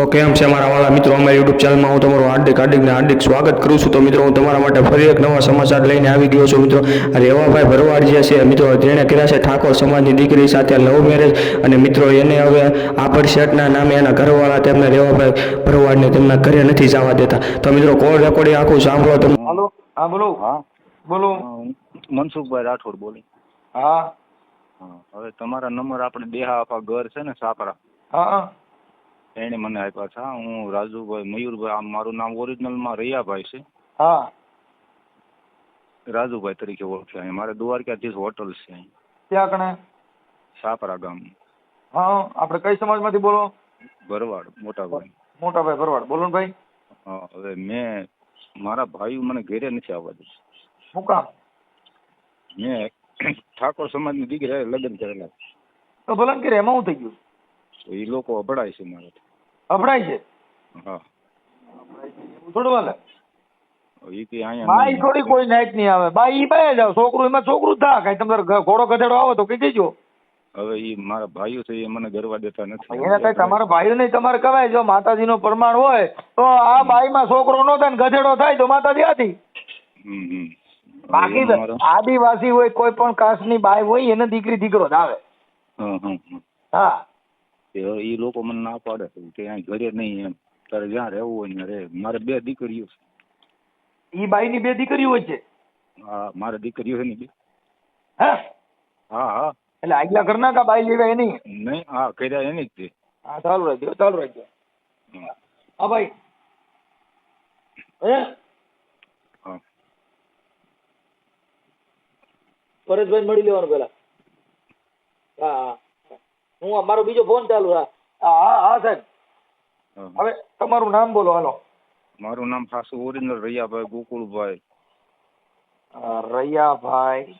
તો કેમ છે મારા વાળા મિત્રો, અમારી યુટ્યુબ ચેનલમાં હું તમારું હાર્દિક સ્વાગત કરું છું। તો મિત્રો, હું તમારા માટે ફરી એક નવા સમાચાર લઈને આવી ગયો છું। મિત્રો, રેવાભાઈ ભરવાડ જે છે મિત્રો, જેણે કર્યા છે ઠાકોર સમાજની દીકરી સાથે લવ મેરેજ, અને મિત્રો એને હવે આભડ શેઠના નામે એના ઘરવાળા તેમને રેવાભાઈ ભરવાડને તેમના ઘરે નથી જવા દેતા। તો મિત્રો, કોલ રેકોર્ડિંગ આખું સાંભળો તમે। હાલો, હા બોલો, હા બોલો, મનસુખભાઈ રાઠોડ બોલી। હા હવે તમારા નંબર આપણે દેહા આપા ઘર છે ને સાપરા, હા એને મને આપ્યા છે। હું રાજુભાઈ મયુરભાઈ, આમ મારું નામ ઓરિજિનલમાં રૈયાભાઈ છે, હા રાજુભાઈ તરીકે ઓળખાય। અહીં મારે દ્વારકાધીશ હોટલ છે અહીં ત્યાં કણે, સાપરા ગામ, હા આપણે કઈ સમાજમાંથી બોલો? ભરવાડ મોટાભાઈ। મોટાભાઈ ભરવાડ બોલો ને ભાઈ। હવે મેં મારા ભાઈઓ મને ઘેરે નથી આવવા દે। શું કામ? મેં ઠાકોર સમાજની દીકરી હારે લગ્ન કરેલા, તો ભલે ને કે એમાં શું થઈ ગયું? તો એ લોકો અભડાય છે મારે। અભડાય છે? હા, એવું થોડું હાલે? એ કે અહીંયા બાઈ થોડી કોઈ નાઈટ નહીં આવે, બાઈ બાય જાવ, છોકરું એમાં છોકરું જ થા, કઈ તમારે ઘોડો ગધેડો આવે તો કઈ દેજો। હવે એ મારા ભાઈઓ છે, એ મને ગરવા દેતા નથી। એને કઈ તમારા ભાઈઓ નહીં, તમારે કહેવાય જો માતાજીનો પ્રમાણ હોય તો આ બાઈમાં છોકરો નો થાય ને ગધેડો થાય તો માતાજી હતી। બાકી આદિવાસી હોય, કોઈ પણ કાસ્ટની બાઈ હોય, એને દીકરી દીકરો જ આવે। હા, એ લોકો મને ના પાડે છે કે અહીં ઘરે નહીં, એમ તારે જ્યાં રહેવું હોય ને રે। મારે 2 દીકરીઓ છે। ઈ બાઈ ની 2 દીકરીઓ હોય છે? હા, મારે દીકરીઓ છે ને 2। હા હા હા, એટલે આગલા ઘરના કા બાઈ લેવા એની? નહીં, હા કર્યા એની જ છે। હા, ચાલુ રાખજો, ચાલુ રાખજો। હા ભાઈ, હે હા, પરેશભાઈ મળી લેવાનું પેલા। હા હા, હું મારો બીજો ફોન ચાલુ। હા હા હા સાહેબ, હવે તમારું નામ બોલો હાલો। મારું નામ ખાસું ઓરિજિનલ રૈયાભાઈ ગોકુળભાઈ। રૈયાભાઈ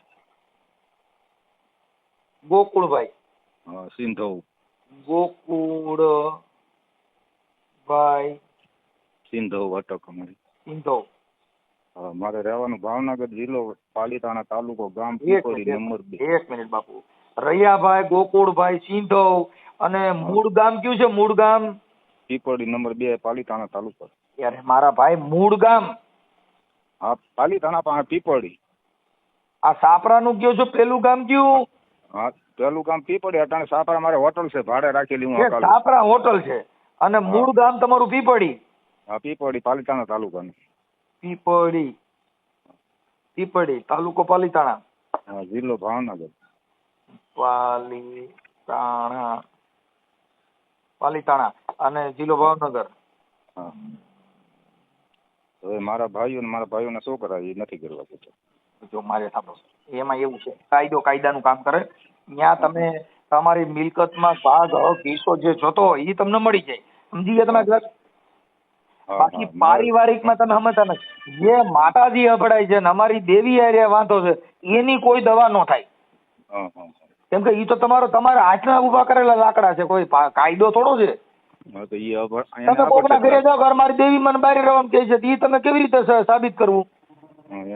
ગોકુળભાઈ, હા, સિંધવ, ગોકુળભાઈ સિંધવ અટક અમારી। સિંધવ। હા, મારે રહેવાનું ભાવનગર જિલ્લો, પાલીતાણા તાલુકો, ગામ એક પીપળી નંબર 2। મિનિટ બાપુ, રૈયાભાઈ ગોકુળભાઈ સિંધવ, અને મૂળ ગામ કયું છે? મૂળ ગામ પીપળી નંબર 2, પાલીતાણા તાલુકો। યાર મારા ભાઈ, મૂળ ગામ હા, પાલીતાણા પાસે પીપળી। આ સાપરાનું કયો છો? પેલું ગામ કયું? હા, પેલું ગામ પીપળી, અટાણે સાપરા મારે હોટલ છે ભાડે રાખેલી, હું અકાલું। સાપરા હોટલ છે, અને મૂળ ગામ તમારું પીપળી? હા, પીપળી, પાલીતાણા તાલુકાનું। પીપળી, પીપળી તાલુકો પાલીતાણા, હા, જિલ્લો ભાવનગર। પાલીતાણા, પાલીતાણા અને જિલ્લો ભાવનગર। હા, હવે મારા ભાઈઓના છોકરા એ નથી કરવા દેતા। જો મારે સાંભળો, એમાં એવું છે, કાયદાનું કામ કરે, ત્યાં તમે તમારી મિલકતમાં ભાગ હક હિસ્સો જે જોતો હોય એ તમને મળી જાય, સમજી ગયા તમે? બાકી પારિવારિકમાં તમે સમજતા નથી, જે માતાજી અભડાય છે ને અમારી દેવી હારે વાંધો છે, એની કોઈ દવા ન થાય। કેમ કે ઈ તો તમારા હાથના ઉભા કરેલા લાકડા છે, કોઈ કાયદો થોડો છે। તમે કોકના ઘરે જાઓ, ઘર મારી દેવી મને બારી રહેવાનું કહે છે, ઈ તમે કેવી રીતે સાબિત કરવું?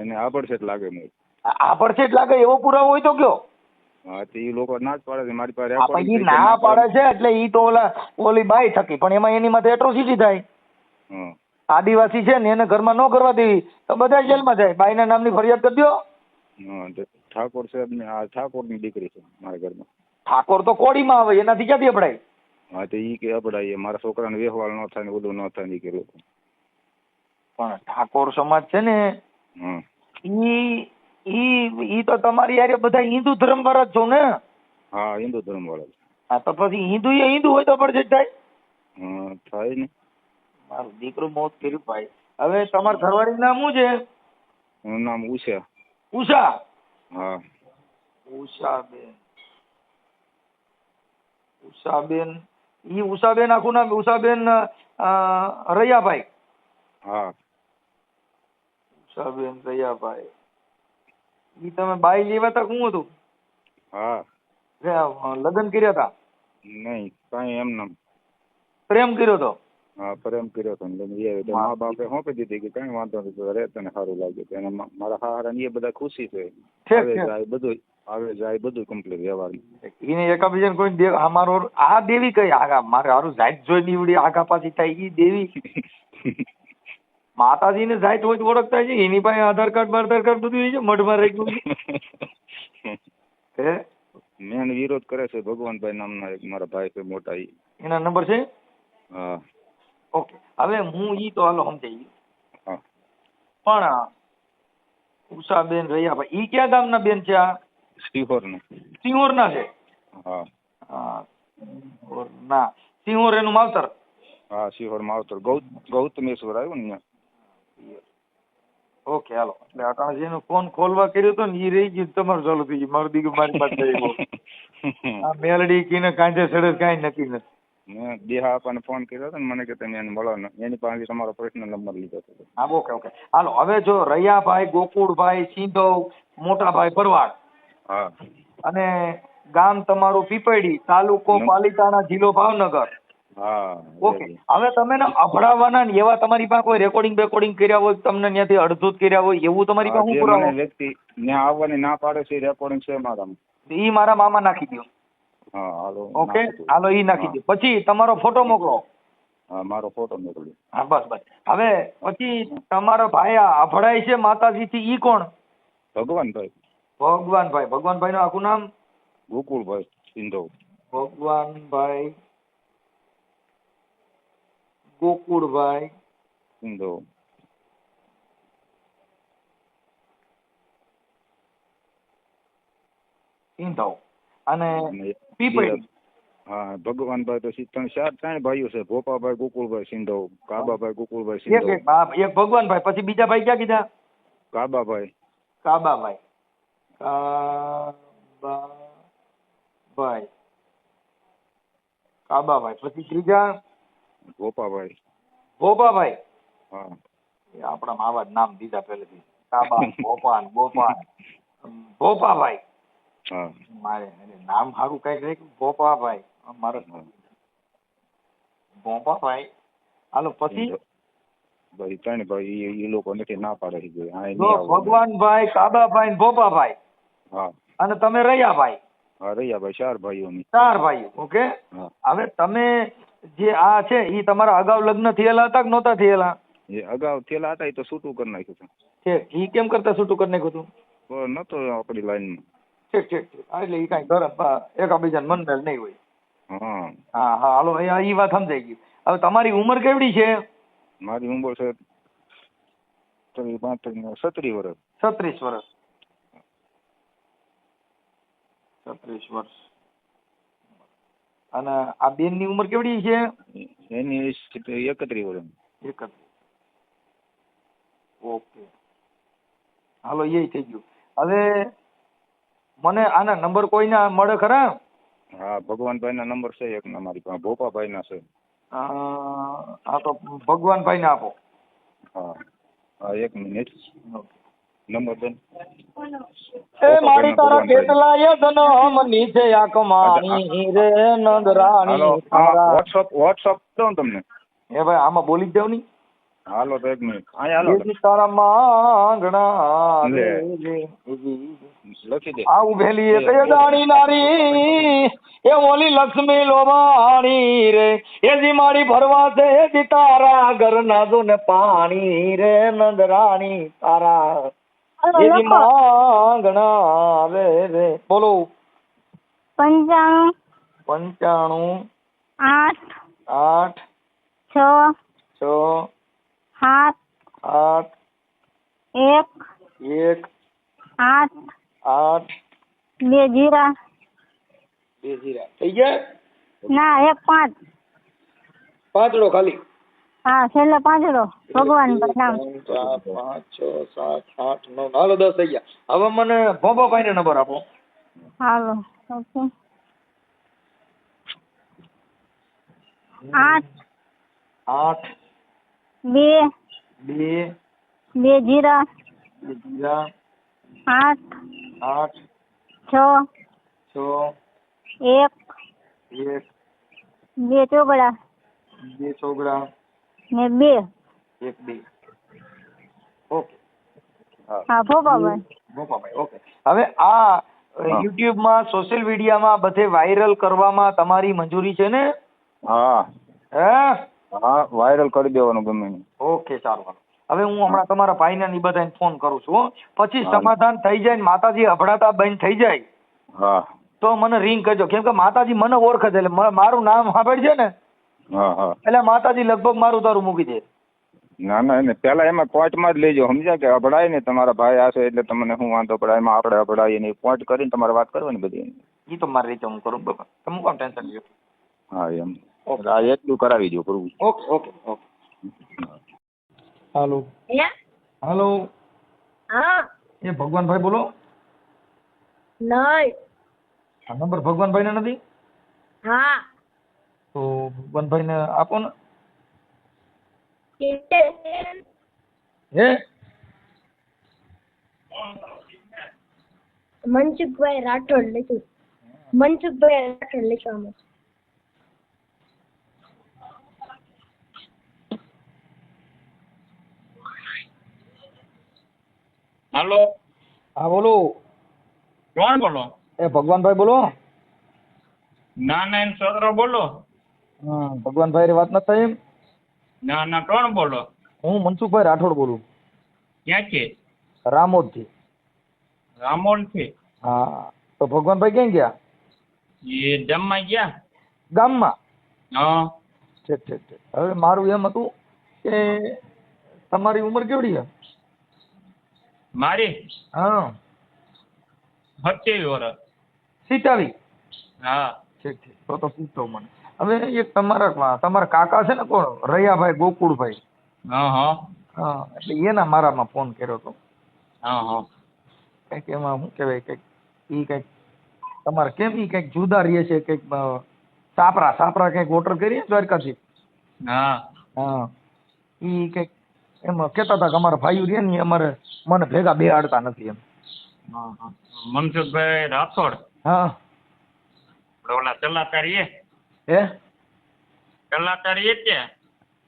એને આભડછેટ લાગે નહીં। આભડછેટ લાગે એવો પુરાવો હોય તો કયો? હા, તો ઈ લોકો ના જ પાડે છે, મારી પાસે ઈ ના પાડે છે એટલે ઈ તો ઓલી બાઈ થકી, પણ એમાં એની માથે એટ્રોસિટી થાય। આદિવાસી છે ને એને ઘરમાં ન કરવા દેવી તો બધા જેલમાં જાય। બાઈના નામની ફરિયાદ કરી દો। ઠાકોર સાહેબ ને આ ઠાકોરની દીકરી છે મારા ઘરમાં। ઠાકોર તો કોડીમાં આવે, એનાથી ક્યાંથી અપડાય? હા, તો ઈ કે અપડાય, મારા છોકરાને વ્યવહાર ન થાય ને બધું ન થાય ને કે લોકો। પણ ઠાકોર સમાજ છે ને, ઈ તો તમારી યાર બધા હિન્દુ ધર્મ વાળા જ છો ને? હા, હિન્દુ ધર્મ વાળા। હા, તો પછી હિન્દુ હોય તો પડશે થાય? હા, થાય ને। મારું દીકરું મોત કર્યું ભાઈ। હવે તમારા ઘરવાળી નામ શું છે? એનું નામ ઉષા। ઉષા? હા, ઉષાબેન। ઉષાબેન, ઈ ઉષાબેન આખું નામ ઉષાબેન રૈયાભાઈ? હા, ઉષાબેન રૈયાભાઈ। ઈ તમે બાઈ લેવા તા શું હતું? હા, લગ્ન કર્યા હતા? નહીં, કઈ એમ નામ પ્રેમ કર્યો તો? હા, પ્રેમ કર્યો હતો ને મા બાપે સોંપી દીધી કે કઈ વાંધો નથી, રહે તને સારું લાગે, એને મારા હારા ને એ બધા ખુશી છે, બધું આવે જાય બધું કમ્પ્લીટ વ્યવહારમાં. એને એકાબીજાને કોઈ દેવ અમારો આ દેવી કઈ આગા મારે હારું જાત જોઈ નીવડી આગા પાછી થાય ઈ દેવી માતાજીને જાત હોય તો ઓળખતા છે એની પાસે આધાર કાર્ડ બધું હોય છે મઢમાં રહી ગયું હે મેન વિરોધ કરે છે ભગવાનભાઈ નામના એક મારા ભાઈ છે મોટા ઈ. એના નંબર છે. હા ઓકે હવે હું ઈ તો હાલો સમજાઈ ગયું હા. પણ ઉષાબેન રૈયાભાઈ ઈ ક્યાં ગામના બેન છે આ સિહોરનું. સિંહોરના છે. હા ના સિંહોર એનું માવતર. હા સિહોર માવતર ગૌતમેશ્વર આવ્યું ને અહીંયા. ઓકે હાલો એટલે અટાણે જેનો ફોન ખોલવા કર્યો હતો ને ઈ રહી ગયું તમારું ચાલુ થઈ ગયું મારું દીકરું મારી પાસે આવ્યો. આ મેલડી કીને કાંધે ચડે કાંઈ નક્કી નથી. મેં દેહા આપણને ફોન કર્યો હતો ને મને કે તમે એને મળો ને એની પાસેથી તમારો પર્સનલ નંબર લીધો હતો. હા ઓકે ઓકે હાલો હવે જો રૈયાભાઈ ગોકુળભાઈ સિંધવ મોટાભાઈ ભરવાડ હા અને ગામ તમારું પીપળી તાલુકો પાલિતાણા જિલ્લો ભાવનગર. હા ઓકે હવે તમે ને અભડાવાના ને એવા તમારી પાસે કોઈ રેકોર્ડિંગ કર્યા હોય તમને ત્યાંથી અડધૂત કર્યા હોય એવું તમારી પાસે શું પુરાવો? વ્યક્તિ ત્યાં આવવાની ના પાડે છે રેકોર્ડિંગ છે મારામાં. ઈ મારા મામા નાખી દો. હા હાલો ઓકે હાલો ઈ નાખી દો. પછી તમારો ફોટો મોકલો. હા મારો ફોટો મોકલ્યો. હા બસ બસ હવે પછી તમારો ભાઈ આ અભડાય છે માતાજી થી ઈ કોણ? ભગવાનભાઈ. ભગવાનભાઈ નું આખું નામ? ગોકુળભાઈ સિંધવ. ભગવાનભાઈ ગોકુળભાઈ સિંધવ. સિંધવ અને પીપળી. હા ભગવાનભાઈ તો ત્રણ ભાઈઓ છે ભોપાભાઈ ગોકુળભાઈ સિંધવ કાબાભાઈ ગોકુળભાઈ એક સિંધવ. એક ભગવાનભાઈ પછી બીજા ભાઈ ક્યાં કીધા? કાબાભાઈ. કાબાભાઈ પછી ત્રીજા ભોપાભાઈ. ભોપાભાઈ. હા એ આપણા આવા જ નામ દીધા પહેલેથી કાબા ભોપાન ભોપાભાઈ. હા મારે નામ સારું કઈક રાખ્યું ભોપાભાઈ મારે ભોપાભાઈ. હાલો પછી ભાઈ ત્રણ ભાઈ એ લોકો નથી ના પાડે છે ભગવાનભાઈ કાબાભાઈ ને ભોપાભાઈ. હા અને તમે રૈયાભાઈ. હા રૈયાભાઈ ચાર ભાઈઓની. ચાર ભાઈઓ. ઓકે હવે તમે જે આ છે એ તમારા અગાઉ લગ્ન થયેલા હતા કે નહોતા થયેલા? એ અગાઉ થયેલા હતા એ તો છૂટું કરી નાખ્યું હતું. ઠીક ઈ કેમ કરતા છૂટું કરી નાખ્યું હતું? નતો આપણી લાઈનમાં. ઠીક એટલે એ કઈ ઘર એકાબીજાને મનમેળ નહીં હોય. હા હા હાલો એ વાત સમજાઈ ગઈ. હવે તમારી ઉંમર કેવડી છે? મારી ઉંમર છે 36 વર્ષ. 36 વર્ષ. 36 વર્ષ. અને આ બેન ની ઉંમર કેવડી છે? એની 31 વર્ષ. 31. ઓકે હાલો એ થઈ ગયું. હવે મને આના નંબર કોઈના મળે ખરા? હા ભગવાનભાઈ ના નંબર છે એક ના મારી પાસે ભોપાભાઈ ના છે. હા તો ભગવાનભાઈ ને આપો. હા હા 1 મિનિટ નંબર દે. એ મારી તારા કેટલાય જન્મ નીચે આકમાણી રે નંદરાણી. વોટ્સઅપ દઉં તમને. એ ભાઈ આમાં બોલી જ દેવ ની. હાલો તો 1 મિનિટ અહીંયા હાલો તારા માંગણા લખી દે. આ ઉભેલી એ કઈ દાણી નારી એ ઓલી લક્ષ્મી લોમાણી રે એ જી મારી ભરવા છે એ જી તારા ઘર ના જો ને પાણી રે નંદરાણી તારા એ જી માંગણા રે. બોલો. 95 95 8 8 6 6 7 8 1 1 8 8 2 0 2 0 થઈ ગયા? ના 1 5 પાંચડો ખાલી. હા છેલ્લે પાંચડો ભગવાન નામ. 4 5 6 7 8 9 હાલો 10 થઈ ગયા. હવે મને ભોપાભાઈ ને નંબર આપો. હાલો ઓકે 8 8 2 2 2 0 0 8 8 6 6 1 1 2 ચોગડા 2 ચોગડા ને 2 1 2. ઓકે હા ભોપાભાઈ. ભોપાભાઈ. ઓકે હવે આ યુટ્યુબ માં સોશિયલ મીડિયામાં બધે વાયરલ કરવામાં તમારી મંજૂરી છે ને? હા હે? હા વાયરલ કરી દેવાનું ગમે એને. ઓકે સારું. હવે હું હમણાં તમારા ભાઈને ને ઈ બધાને ફોન કરું છું હો. પછી હા. સમાધાન થઈ જાય ને માતાજી અભડાતા બંધ થઈ જાય હા તો મને રિંગ કરજો, કેમ કે માતાજી મને ઓળખે છે, એટલે મારું નામ સાંભળજે ને હા હા એટલે માતાજી લગભગ મારું તારું મૂકી દે. ના ના એને પેલા એમાં પોઈન્ટમાં જ લેજો, સમજ્યા કે અભડાય ને તમારા ભાઈ આવશે એટલે તમને શું વાંધો પડે, એમાં આપણે અભડાઈએ નહીં, પોઈન્ટ કરીને તમારે વાત કરવાની બધી. ઈ તો મારી રીતે હું કરું બાબા, તમે કોણ ટેન્શન લ્યો. હા એમ એટલે આ એટલું કરાવી દો કરવું. Okay okay okay. Hello hello, હા એ ભગવાનભાઈ બોલો? નહીં આ નંબર ભગવાનભાઈ ને નથી? હા તો ભગવાનભાઈ ને આપો ને. હે મનસુખભાઈ રાઠોડ લખ્યું. મનસુખભાઈ રાઠોડ લખવામાં. હાલો હા બોલો. કોણ બોલો? એ ભગવાનભાઈ બોલો? ના ના એમ છોકરો બોલો. ભગવાનભાઈ ની વાત નથી થઈ એમ? ના ના કોણ બોલો? હું મનસુખભાઈ રાઠોડ બોલું. ક્યાં છે? રામોદ થી. રામોલ થી? હા તો ભગવાનભાઈ ક્યાં ગયા? એ જમવા ગયા. ગામમાં? હા ઠીક ઠીક ઠીક. હવે મારું એમ હતું કે તમારી ઉંમર કેવડી છે? મારી હા 27 વર્ષ. 27? હા ઠીક ઠીક. તો પૂછતો મને. હવે એક તમારા કાકા છે ને, કોણ? રૈયાભાઈ ગોકુળભાઈ. હા હા હા એટલે એના મારામાં ફોન કર્યો હતો. હા હા કંઈક એમાં શું કહેવાય, કંઈક ઈ કંઈક તમારે કેમ ઈ કંઈક જુદા રહે છે, કંઈક સાપરા કંઈક ઓર્ડર કરીએ દ્વારકાથી. હા હા ઈ કંઈક એમ કહેતા હતા કે અમારા ભાઈઓ રહે ને અમારે મને ભેગા બેહાડતા નથી એમ. હા હા. મનસુખભાઈ રાઠોડ હા આપણે ઓલા કલાકારી એ હે કલાકારી એ છે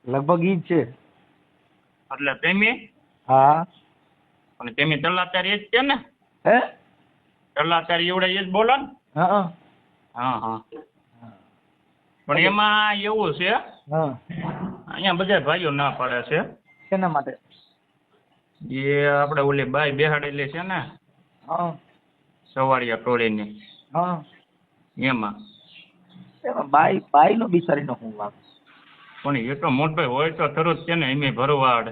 લગભગ ઈ જ છે. એટલે તેમી હા અને તેમી કલાકારી એ જ છે ને? હે કલાકારી એવડે એ જ બોલો ને? હા હા હા. પણ એમાં એવું છે હા અહીંયા બધા ભાઈઓ ના પાડે છે. શેના માટે? એ આપણે ઓલી બાઈ બેહાડેલી છે ને હા સવારિયા ટોળીની, હા એમાં. એમાં બાઈ નો બિચારીનો હું વાંક? પણ એ તો મોટભાઈ હોય તો ખરું જ છે ને, એમ ભરવાડ.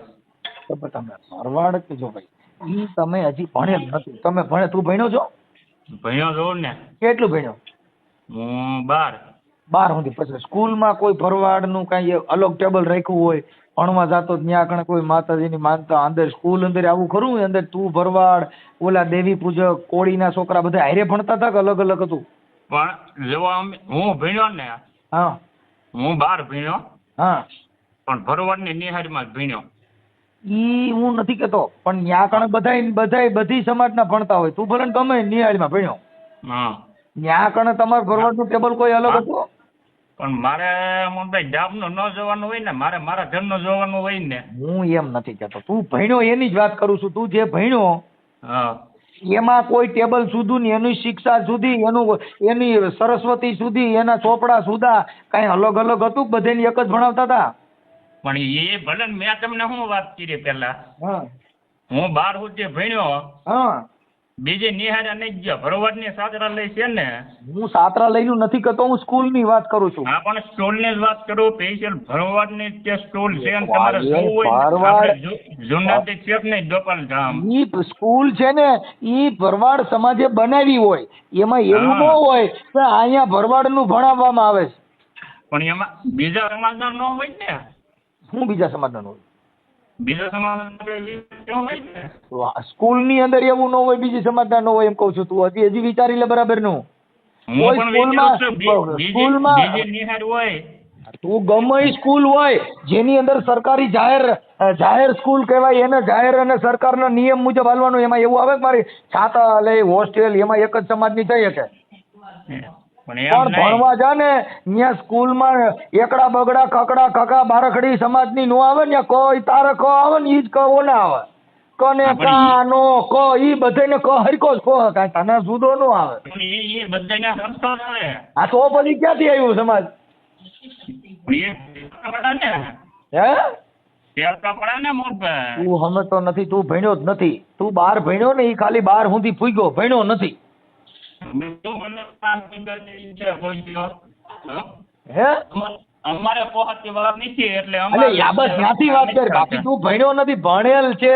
તો તમે ભરવાડ કે જો ભાઈ ઈ તમે હજી ભણેલ નથી. તમે તું ભણ્યો છો? ભણ્યો જોઉં ને. કેટલું ભણ્યો? હું 12. 12 સુધી. પછી સ્કૂલમાં કોઈ ભરવાડનું કાંઈ અલગ ટેબલ રાખ્યું હોય, ભણવા જાતો ત્યાં કણે કોઈ માતાજીની માનતા અંદર સ્કૂલ અંદર આવું ખરું? અંદર તું ભરવાડ, ઓલા દેવી પૂજક, કોળીના છોકરા બધા હારે ભણતા હતા કે અલગ અલગ હતું? પણ જેવા હું ભણ્યો ને, હા હું 12 ભણ્યો, હા પણ ભરવાડની નિહાળમાં જ ભણ્યો. ઈ હું નથી કેતો, પણ ત્યાં કણે બધી સમાજના ભણતા હોય. તું ભલે ને ગમે નિહાળીમાં ભણ્યો, હા ત્યાં કણે તમારા ભરવાડનું ટેબલ કોઈ અલગ હતું? પણ મારે મોટભાઈ ડાબનું ન જોવાનું હોય ને, મારે મારા ઘરનું જોવાનું હોય ને. હું એમ નથી કેતો. તું ભણ્યો એની જ વાત કરું છું. તું જે ભણ્યો હા એમાં કોઈ ટેબલ સુધી ને એની શિક્ષા સુધી એની સરસ્વતી સુધી એના ચોપડા સુધા કઈ અલગ અલગ હતું? બધાને એક જ ભણાવતા હતા? પણ એ ભલે ને મેં તમને શું વાત કરી પેલા, હા હું 12 સુધી ભણ્યો, હા બીજી નિહાળ્યા નહીં ગયો. ભરવાડની છાત્રાલય છે ને, હું છાત્રાલયનું નથી કરતો, હું સ્કૂલની વાત કરું છું. હા પણ સ્ટોલની જ વાત કરું. સ્પેશિયલ ભરવાડની જે સ્ટોલ છે ને, તમારે એ જોવું હોય ને, ભરવાડ- આપણે જુનાગઢ છે ને ગોપાલ ધામ, ઈ સ્કૂલ છે ને ઈ ભરવાડ સમાજે બનાવી હોય. એમાં એવું ન હા. હોય કે અહીંયા ભરવાડનું ભણાવવામાં આવે છે. પણ એમાં બીજા સમાજના ન હોય ને, હું બીજા સમાજના ન હોય? બીજા સમાજના હોય ને. સ્કૂલની અંદર એવું ન હોય, બીજી સમાજના ન હોય એમ કહું છું. તું હજી વિચારી લે બરાબર નું. હું કોઈ પણ સ્કૂલમાં- વિચારું છું, સ્કૂલમાં- બીજી નિહાળ હોય. તું ગમે ઈ સ્કૂલ હોય જેની અંદર સરકારી જાહેર સ્કૂલ કહેવાય, એને જાહેર અને સરકારના નિયમ મુજબ હાલવાનું. એમાં એવું આવે કે મારી છાત્રાલય હોસ્ટેલ એમાં એક જ સમાજની થઈ શકે? પણ એમ પણ નહીં. ભણવા જા ને ત્યાં સ્કૂલમાં એકડા બગડા કકડા કકા બારખડી સમાજની નો આવે ને, કોઈ તારે ક આવે ને ઈ જ ક ઓલા આવે. કને હા, પણ કાનો ક ઈ બધાને ક હરકો જ કો કાંઈ તને જુદો ન આવે. પણ એ બધાને રસ્તો જ આવે. આ તો પછી ક્યાંથી આવ્યું સમાજ? પણ એ પડે ને હે તેલ તો પડે ને મોટભાઈ. તું સમજતો નથી, તું ભણ્યો જ નથી. તું 12 ભણ્યો ને ઈ ખાલી 12 સુધી પૂગ્યો, ભણ્યો નથી. તું મને કામ કરી છે કોઈ દિવસ? હં? હે અમારે પહોંચતી વાર નથી એટલે અલે યા બસ ત્યાંથી વાત કર બાકી. તું ભણ્યો નથી, ભણેલ છે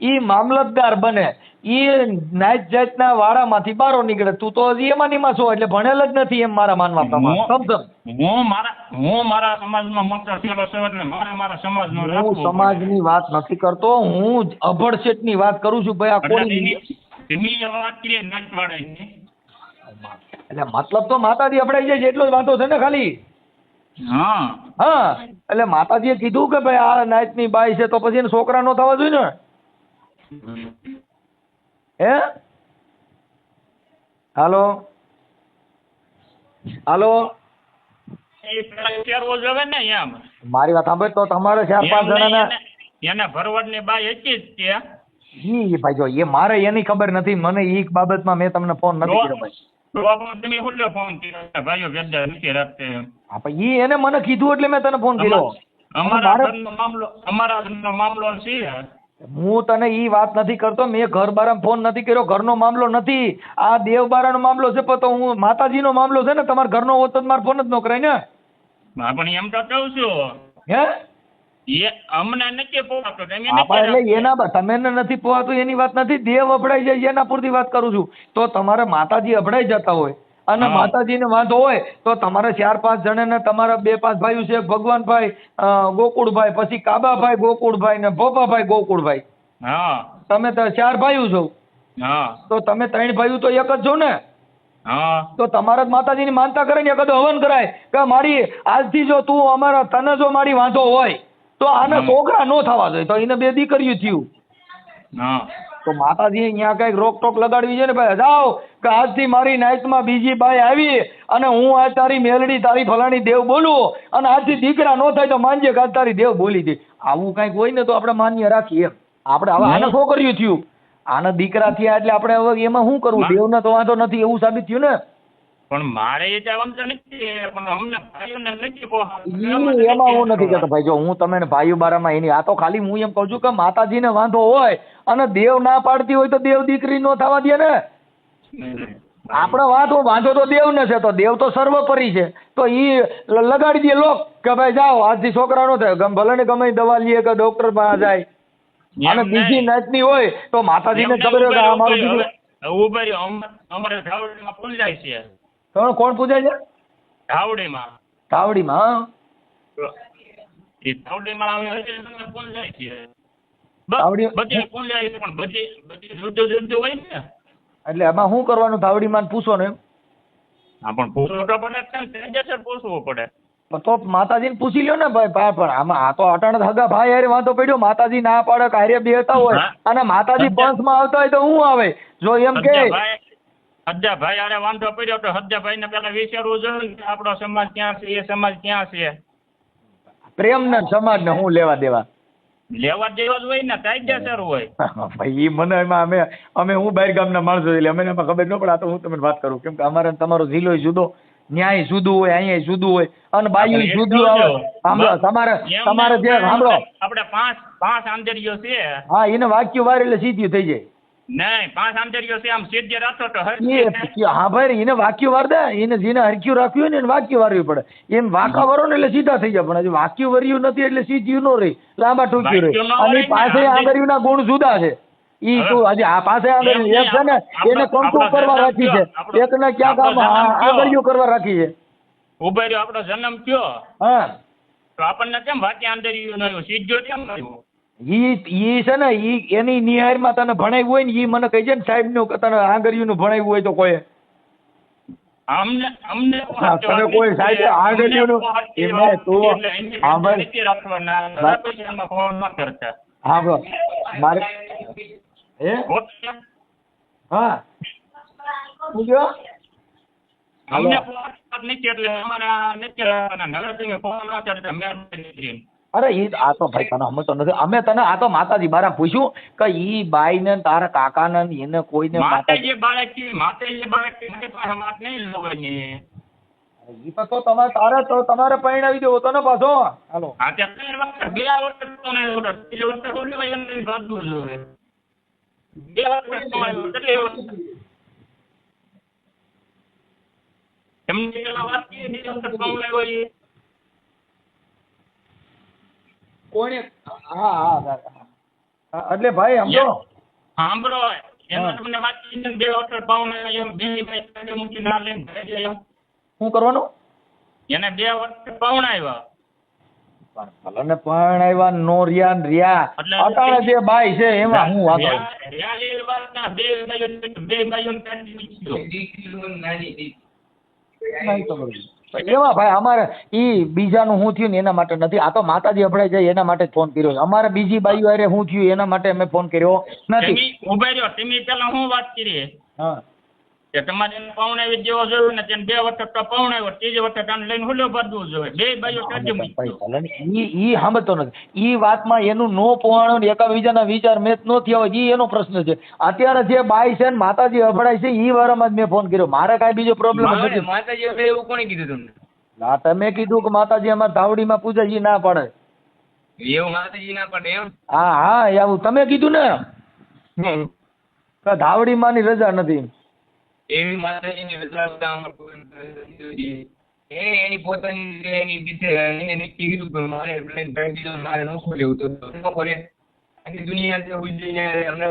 ઈ મામલતદાર બને, ઈ નાત જાતના વાડામાંથી બારો નીકળે. તું તો હજી એમાં નીમાં છો એટલે ભણેલ જ નથી એમ મારા માનવા પ્રમાણે. સમજ હું મારા સમાજમાં મોટો થયેલો છું એટલે મારે મારા સમાજનો હું રાખવું સમાજની વાત નથી કરતો, હું અભડશેટની વાત કરું છું ભાઈ. આ પડે. કોની એની જે વાત કરીએ નાચવાડાની, એટલે મતલબ તો માતાજી અપડાઈ જાય છે એટલો જ વાંધો છે ને ખાલી. હા હા એટલે માતાજીએ કીધું કે ભાઈ આ નાતની બાઈ છે તો પછી એને છોકરા નો થવા જોઈએ ને. હે હાલો હાલો એ પેલા ઉતારવો જોઈએ ને એમ. મારી વાત સાંભળ તો તમારે 4-5 જણાના એને ભરવાડની બાઈ હતી જ ત્યાં. ઈ ભાઈ જો એ મારે એની ખબર નથી, મને ઈ બાબતમાં મેં તમને ફોન નથી કર્યો ભાઈ. તો આપણે તમે ખુલ્લો ફોન કર્યો ભાઈઓ ભેદા નથી રાખતે એમ. હા પણ ઈ એને મને કીધું એટલે મેં તને ફોન કર્યો. અમારા મારે- ઘરનો મામલો છે. હું તને ઈ વાત નથી કરતો, મેં ઘર બારામાં ફોન નથી કર્યો, ઘરનો મામલો નથી, આ દેવબારાનો મામલો છે. પણ તો હું માતાજીનો મામલો છે ને, તમારા ઘરનો હોત તો મારે ફોન જ ન કરાય ને. હા પણ એમ તો કહું છું હે એ અમને નથી પોવાતો તમે આપણે એટલે નથી એના તમે નથી પોવાતું એની વાત નથી, દેવ અભડાઈ જાય એના પૂરતી વાત કરું છું. તો તમારે માતાજી અભડાઈ જતા હોય અને હા. માતાજીને વાંધો હોય તો તમારે 4-5 જણાને તમારા 2-5 ભાઈઓ છે, ભગવાનભાઈ, ગોકુળભાઈ, પછી કાબાભાઈ ગોકુળભાઈ ને ભોપાભાઈ ગોકુળભાઈ, હા તમે તો 4 ભાઈઓ છો. હા તો તમે 3 ભાઈઓ તો એક જ છો ને. હા તો તમારા જ માતાજીની માનતા કરે ને કદો હવન કરાય કે મારી આજથી જો તું અમારા તને જો મારી વાંધો હોય તો આને છોકરા નો થવા જોઈએ, તો એને 2 દીકરીઓ થયું. હા તો માતાજી અહીંયા કઈક રોકટોક લગાડવી છે ને ભાઈ. જાઓ કે આજથી મારી નાઈટમાં બીજી બાઈ આવી અને હું આજ તારી મેલડી તારી ફલાણી દેવ બોલું અને આજથી દીકરા નો થાય તો માનજે કે આજ તારી દેવ બોલી હતી. આવું કઈક હોય ને તો આપણે માન્ય રાખીએ એમ. આપણે હવે આને છોકરીઓ થયું, આના દીકરા થયા એટલે આપણે હવે એમાં શું કરવું? દેવને તો વાંધો નથી એવું સાબિત થયું ને. પણ મારે એ જવાનું નથી પણ અમને ભાઈઓને નથી ઈ એમાં હું નથી કહેતો ભાઈ. જો હું તમે ભાઈઓ બારામાં એની આ તો ખાલી હું એમ કહું છું કે માતાજીને વાંધો હોય અને દેવ ના પાડતી હોય તો દેવ દીકરી નો થવા દે ને. આપણે વાંધો તો દેવને છે, તો દેવ તો સર્વોપરી છે. તો ઈ લગાડી દે લોક કે ભાઈ જાઓ આજથી છોકરા નો થાય, ભલે ને ગમે દવા લઈએ કે ડોક્ટર પાસે જાય. અને બીજી નાતની હોય તો માતાજીને ખબર હોય કે આ મારું દીકરું. ઉભા રહ્યો અમારે ધાવડીમાં પૂજાય છે. કોણ પૂજાય છે? ધાવડીમાં તાવડીમાં. એ ધાવડીમાં આવે છે પૂજાય છે. ધાવડી- બધી પૂજાય છે પણ બધી જુદું જુદું હોય ને. એટલે એમાં શું કરવાનું? તાવડીમાં પૂછો ને એમ. હા પણ પૂછવું તો પડે જ ને, કાયદેસર પૂછવું પડે. તો માતાજીને પૂછી લ્યો ને ભાઈ. પણ આમાં આ તો અટાણે હગા ભાઈ હારે વાંધો પડ્યો, માતાજી ના પાડે હારે બેહતા હોય હા. અને માતાજી પંચમાં આવતા હોય તો હું આવે જો એમ કે હદ્દાભાઈ આને વાંધો પડ્યો તો હદ્દાભાઈ ને પેલા વિચારવું જોઈએ કે આપણો સમાજ ક્યાં છે, એ સમાજ ક્યાં છે. પ્રેમ ને સમાજ ને હું લેવા દેવા? લેવા દેવા જ હોય ને, કાયદેસર હોય. ભાઈ ઈ મને એમાં અમે હું બહાર ગામના માણસો એટલે અમને એમાં ખબર ન પડે. આ તો હું તમને વાત કરું કેમ કે અમારે તમારો જિલ્લો જુદો, ન્યાય જુદું હોય, અહીંયા જુદું હોય અને બાયું જુદું આવે. સાંભળો તમારે જે સાંભળો આપણે પાંચ આંતરીઓ છે. હા એને વાક્ય વાર એટલે સીધું થઈ જાય. નહીં 5 આંતરીઓ છે, આમ સીધે રાખો તો હા ભાઈ એને વાક્ય વાર દે, એને જેને હરખ્યું રાખ્યું હોય ને એને વાક્ય વારવી પડે. એમ વાંકા વરો ને એટલે સીધા થઈ જાય, પણ હજી વાક્ય વર્યું નથી એટલે સીધું ન રહી, લાંબા ટૂંક્યું રહી. અને પાસે આંગળીઓના ગુણ જુદા છે. ઈ શું હજી આ પાસે આંગળી એક છે ને એને કંકુ કરવા રાખી છે, એકને ક્યાંક આંગળીઓ કરવા રાખી છે. ઉભા રહ્યો આપણો જન્મ થયો હા તો આપણને કેમ વાક્ય આંતરીઓ નયો સીધો કેમ કર્યો? ઈ છે ને ઈ એની નિહારમાં તને ભણાવ્યું હોય ને ઈ મને કહી છે ને સાહેબ નું તને આંગળીઓનું ભણાવ્યું હોય તો કોઈ અમને તમે કોઈ સાહેબ આંગળીઓનું એમને તું કરતા હા બસ મારે હે હા શું કહ્યો? અમને નથી એટલે અમારા નથી નગર ફોન ના કરતા મેં નથી. અરે ઈ આ તો ભાઈ તને સમજતો નથી. અમે તને આ તો માતાજી બારા પૂછ્યું કે ઈ બાઈ ને તારા કાકા ને એને કોઈને માતાજી બાળક માતાજી બાળક મારી પાસે વાત નહીં લોકોની. ઈ તો તમારે પરણાવી દેવો તો ને પાછો. હાલો હા તે 3 વખત 2 વખત તો ને ત્રીજો વખત થોડી હોય એમને બાંધવું જોઈએ. 2 વખત તમારે કેટલી વખત એમને પેલા વાત કરી 2 વખત કમાયો હોય. કોઈને હા એટલે ભાઈ સમજો સાંભળો એમાં તમને વાત કરીને 2 વખત પાઉને એમ બે ભાઈ મૂકી ના લઈને ઘરે જાય એમ. શું કરવાનું? એને 2 વખત પાવણાવ્યા. ભલે પરણાવ્યા નો રહ્યા ને રહ્યા એટલે અટાણે જે બાઈ છે એમાં હું વાંધો બે ભાઈઓ નહીં તો બરોબર. એમાં ભાઈ અમારે ઈ બીજાનું શું થયું ને એના માટે નથી. આ તો માતાજી અભડાઈ જાય એના માટે જ ફોન કર્યો છે. અમારે બીજી બાઈઓ હારે શું થયું એના માટે અમે ફોન કર્યો નથી. ઉભા રહ્યો તમે પેલા હું વાત કરી હા કે તમારે એને પાવણાવી દેવો જોઈએ ને તેને 2 વખત તો પાવણાવ્યો ત્રીજી વખત આને લઈને હુલ્યો ભરવું જોઈએ. બે ભાઈઓ કાઢી મૂક્યો. ઈ સમજતો નથી. ઈ વાતમાં એનું નો પોહાણો ને એકાબીજાના વિચાર મેચ નો થયા હોય ઈ એનો પ્રશ્ન છે. અત્યારે જે બાઈ છે ને માતાજી અભડાય છે ઈ વારમાં જ મેં ફોન કર્યો. મારે કાંઈ બીજો પ્રોબ્લેમ નથી. માતાજી હવે એવું કોણે કીધું તમને? ના તમે કીધું કે માતાજી અમારે ધાવડીમાં પૂજા ઈ ના પાડે. એવું માતાજી ના પડે એમ? હા એવું તમે કીધું ને કે ધાવડીમાં ની રજા નથી. એવી માતાજીની રજા એની પોતાની એની રીતે એને નક્કી કર્યું કે મારે લઈને ભાઈ દીધો મારે નોખો લેવું તો નોખો લે. આખી દુનિયા જે ઉજ્જૈન અમને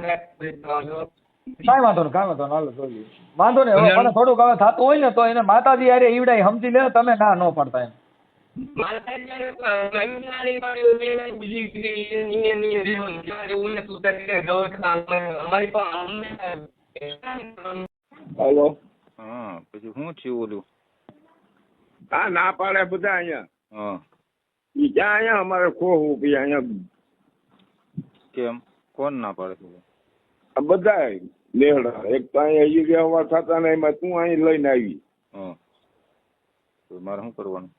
કાંઈ વાંધો નહીં હાલો જોઈએ. વાંધો નહીં હવે મને થોડુંક હવે થતું હોય ને તો એને માતાજી હારે ઈવડાઈ સમજી લે તમે ના ન પડતા એમ. હેલો હા પછી શું થયું ઓલું? હા ના પાડે બધા અહીંયા. હા ઈ જ્યાં અહીંયા અમારે ખોવું પછી અહીંયા કેમ કોણ ના પાડે છે? આ બધા લેહડા એક તો અહીંયા હજી વ્યવહાર થતા ને એમાં તું અહીં લઈને આવી. હા તો મારે શું કરવાનું?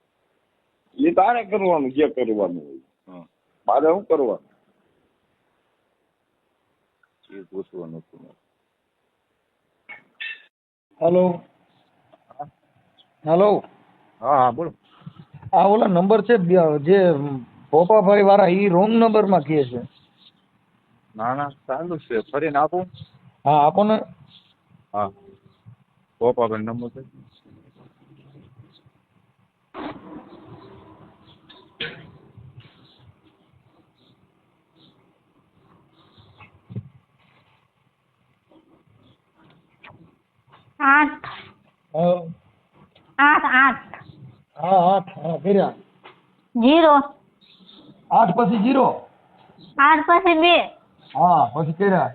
એ તારે કરવાનું જે કરવાનું હોય. હા મારે શું કરવાનું? એ પૂછવાનું હતું મારે. હેલો હેલો હા હા બોલો. આ ઓલા નંબર છે જે પોપાભાઈ વાળા ઈ રોંગ નંબર માં કહે છે. ના ના ચાલુ છે ફરીને આપું? હા આપો ને. હા પોપાભાઈ નંબર છે. આઠ આઠ આઠ હા આઠ હા કર્યા. 0 8 પછી 0. 8 પછી 2 હા પછી કર્યા.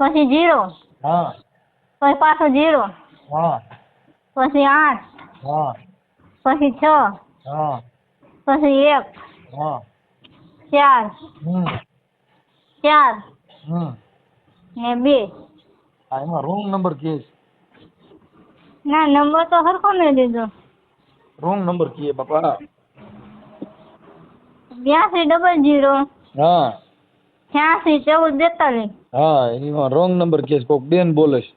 પછી 0 હા પછી પાછો 0 હા પછી 8 હા પછી 6 હા પછી 1 હા 4 4 ને 2. હા એમાં રોંગ નંબર કહે છે. ના નંબર તો સરખો મેં દીધો. રોંગ નંબર કહે બાપા. 8200 હા 86 14 42. હા એમાં રોંગ નંબર કહે છે. કોક બેન બોલે છે.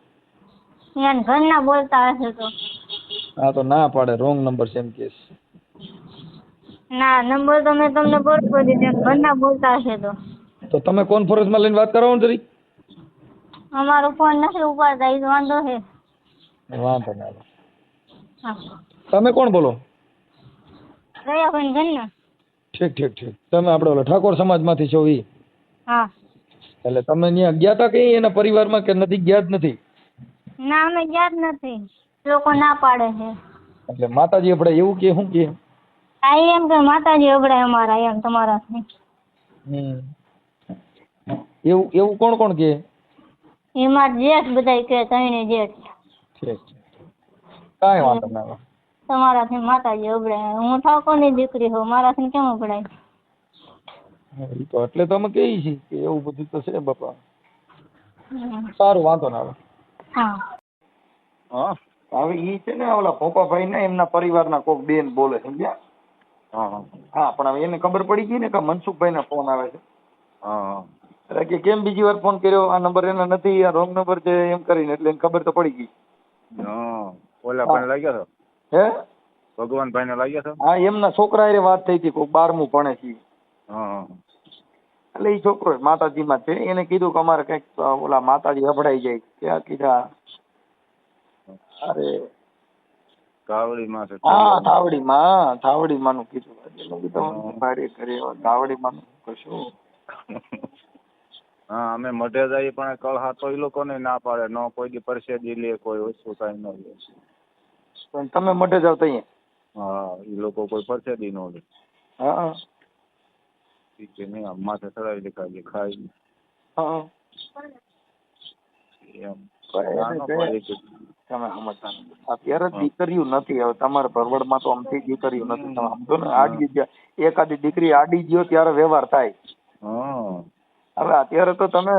યાર ઘરના બોલતા હશે તો. હા તો ના પાડે રોંગ નંબર છે એમ કહે છે. ના નંબર તો મેં તમને બરોબર દીધો ઘરના બોલતા હશે તો તમે કોન્ફરન્સમાં લઈને વાત કરાવો ને જરી. અમારો ફોન નથી ઉપાડતા એ વાંધો છે. વાંધો ના. હા તમે કોણ બોલો? દયાભાઈ ઘરના. ઠીક તમે આપણે ઓલા ઠાકોર સમાજમાંથી છો ઈ? હા એટલે તમે ત્યાં ગયા તા કે એના પરિવારમાં કે નથી ગયા જ નથી? ના અમે ગયા જ નથી. લોકો ના પાડે છે. એટલે માતાજી આપણે એવું કે શું કે? આ એમ કે માતાજી અબડાય અમારા એમ તમારાથી. એવું કોણ કે? એમાં જેઠ બધા કે તઈને જેઠ. ઠીક કાંઈ વાંધો ના. તમારાથી માતાજી અબડાય. હું ઠાકોરની દીકરી હોઉં મારાથી કેમ અબડાય? ઈ તો એટલે તમે કહી છે કે એવું બધું તો છે બાપા. સારું વાંધો ના. હા હા હવે ઈ છે ને ઓલા પોપાભાઈ ને એમના પરિવારના કોક બેન બોલે સમજ્યા. હા હા હા પણ હવે એને ખબર પડી ગઈ ને કે મનસુખભાઈના ફોન આવે છે. હા હા એટલે કે કેમ બીજી વાર ફોન કર્યો, આ નંબર એના નથી, આ રોંગ નંબર છે એમ કરીને, એટલે એને ખબર તો પડી ગઈ. હા ઓલા ભાઈને લાગ્યો હતો, હે ભગવાનભાઈ ને લાગ્યો હતો. હા એમના છોકરા હારે વાત થઈ હતી, કોઈ 12મું ભણે છે. હા હા એટલે એ છોકરો માતાજીમાં છે, એને કીધું કે અમારે કંઈક ઓલા માતાજી અભડાઈ જાય. ત્યાં કીધા અરે કાવડીમાં છે. હા થાવડીમાં નું કીધું. એટલે મેં કીધું ભારે કરે થાવડીમાં નું કશું. હા અમે મઢે જઈએ પણ કળહા તો એ લોકો ને ના પાડે, ન કોઈ દી પરસેદી લે, કોઈ વસ્તુ કઈ ન લે. પણ તમે મઢે જાવ તો અહીંયા હા એ લોકો કોઈ પરસેદી ન લે. હા ઠીક છે નહીં, આમ માથે ચડાવી દેખાય ખાઈ હા એમ. તમે સમજતા નથી. અત્યારે દીકરીઓ નથી, હવે તમારે ભરવડમાં તો અમથી દીકરીઓ નથી. તમે સમજો ને, આડી ગયા એકાદી દીકરી આડી ગયો ત્યારે વ્યવહાર થાય. હા હવે અત્યારે તો તમે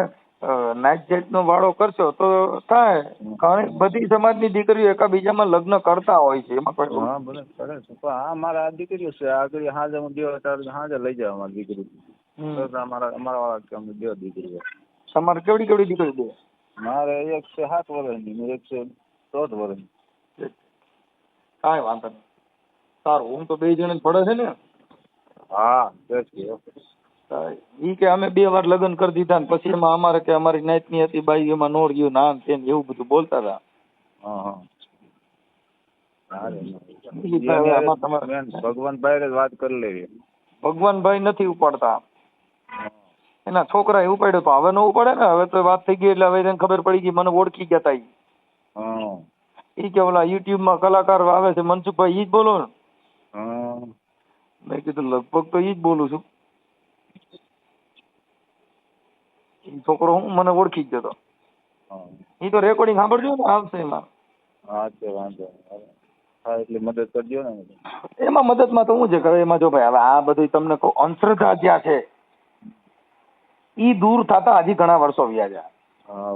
નાઈટ જેટ નો વાળો કરશો તો થાય. ઘણી બધી સમાજની દીકરીઓ એકાબીજામાં લગ્ન કરતા હોય છે, એમાં કોઈ હા બરાબર કરે છે. પણ હા મારે આ દીકરીઓ છે, આગળ હાજે હું દેવા ત્યારે હાજે લઈ જાવ અમારી દીકરી. અમારા વાળા કે અમે બે દીકરીઓ. તમારે કેવડી કેવડી દીકરી દે? મારે એક છે 7 વર્ષની ને એક છે 14 વર્ષની. કાંઈ વાંધો નહીં, સારું. હું તો 2 જણ પડે છે ને. હા ઈ કે અમે 2 વાર લગ્ન કરી દીધા ને પછી એમાં અમારે કે અમારી નાતની હતી બાઈ, એમાં નો રહ્યું ના તેમ એવું બધું બોલતા હતા. હા તમારે ભગવાનભાઈ વાત કરી લેવી. ભગવાનભાઈ નથી ઉપાડતા, એના છોકરા એ ઉપાડ્યો તો હવે ન ઉપાડે ને. હવે તો વાત થઈ ગઈ એટલે હવે એને ખબર પડી ગઈ, મને ઓળખી ગયા તા. ઈ કે ઓલા યુટ્યુબ માં કલાકાર આવે છે મનસુખભાઈ, ઈ જ બોલો ને? મેં કીધું લગભગ તો ઈ જ બોલું છું. ઈ છોકરો હું મને ઓળખી જ ગયો. ઈ તો રેકોર્ડિંગ સાંભળજો ને, આવશે એમાં. હા તે વાંધો હા એટલે મદદ કરજો ને. એમાં મદદમાં તો હું છે કરે એમાં, જો ભાઈ હવે આ બધું તમને કહું, અંધશ્રદ્ધા જ્યાં છે ઈ દૂર થતા હજી ઘણા વર્ષો વ્યા ગયા. હા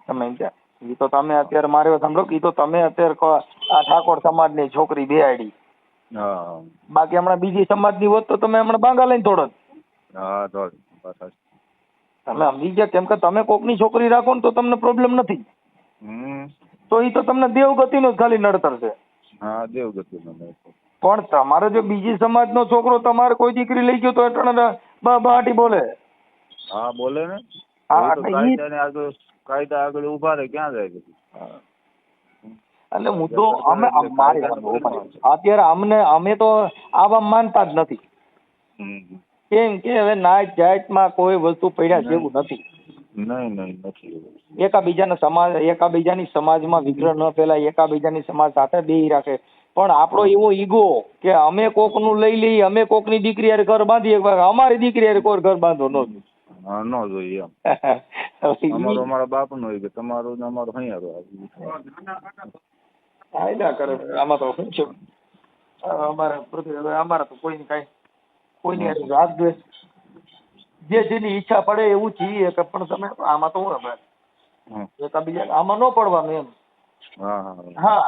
તમે સમજ્યા? ઈ તો તમે અત્યારે મારે સાંભળો, ઈ તો તમે અત્યારે આ ઠાકોર સમાજ ની છોકરી બેહાડી. હા બાકી હમણાં બીજી સમાજ ની હોત તો તમે હમણાં બાંગા લઈને થોડોત. હા તો તમે સમજી ગયા? કેમ કે તમે કોકની છોકરી રાખો ને તો તમને પ્રોબ્લેમ નથી, તો ઈ તો તમને દેવગતિ નો ખાલી નડતર છે. હા દેવગતિ નો. પણ તમારે જો બીજી સમાજ નો છોકરો તમારે કોઈ દીકરી લઈ ગયો તો એટલે બાટી બોલે. હા બોલે ને. હા કાયદા આગળ ઉભા રહે ક્યાં જાય? એટલે હું તો અમે અત્યારે અમે તો આવા માનતા જ નથી. કેમ કે હવે નાઈટ જાતમાં કોઈ વસ્તુ પડ્યા જેવું નથી. નહીં નથી. એકાબીજાની સમાજમાં વિગ્રહ ન ફેલાય, એકાબીજાની સમાજ સાથે બેહી રાખે. પણ આપણો એવો ઈગો કે અમે કોક નું લઈ લઈએ, અમે કોક ની દીકરી હારે ઘર બાંધીએ, અમારી દીકરી હારે કોઈ ઘર બાંધો ન જોઈએ. હા ન જોઈએ એમ. અમારા બાપ નું હોય કે તમારું ને અમારું કાયદા કરે. આમાં તો શું છે, અમારે તો કોઈની કાંઈ કોઈની રાત દ્વેષ જે જેની ઈચ્છા પડે એવું છીએ કે, પણ તમે આમાં તો હું એકાબીજા આમાં ન પડવાનું એમ. હા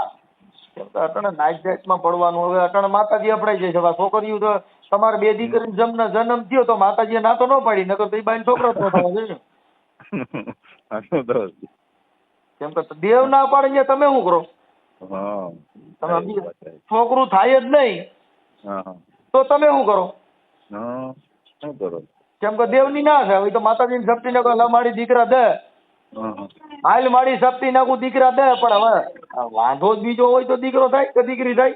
અટાણે નાઈટ જાતમાં પડવાનું. હવે અટાણે માતાજી અપડાઈ જાય છે. હવે છોકરીઓ તો તમારે 2 દીકરીનો જન્મ થયો તો માતાજીએ ના તો ન પાડી, નકર તો એ બાઈ છોકરો જ ન થવા જોઈએ. કેમ કે દેવ ના પાડે તમે શું કરો? તમે છોકરું થાય જ નહીં તો તમે શું કરો? કેમ કે દેવ ની ના છે. હવે તો માતાજી ની શક્તિ ને મારી દીકરા દે, હાલ મારી શક્તિ નાખું દીકરા દે. પણ હવે વાંધો જ બીજો હોય તો દીકરો થાય કે દીકરી થાય?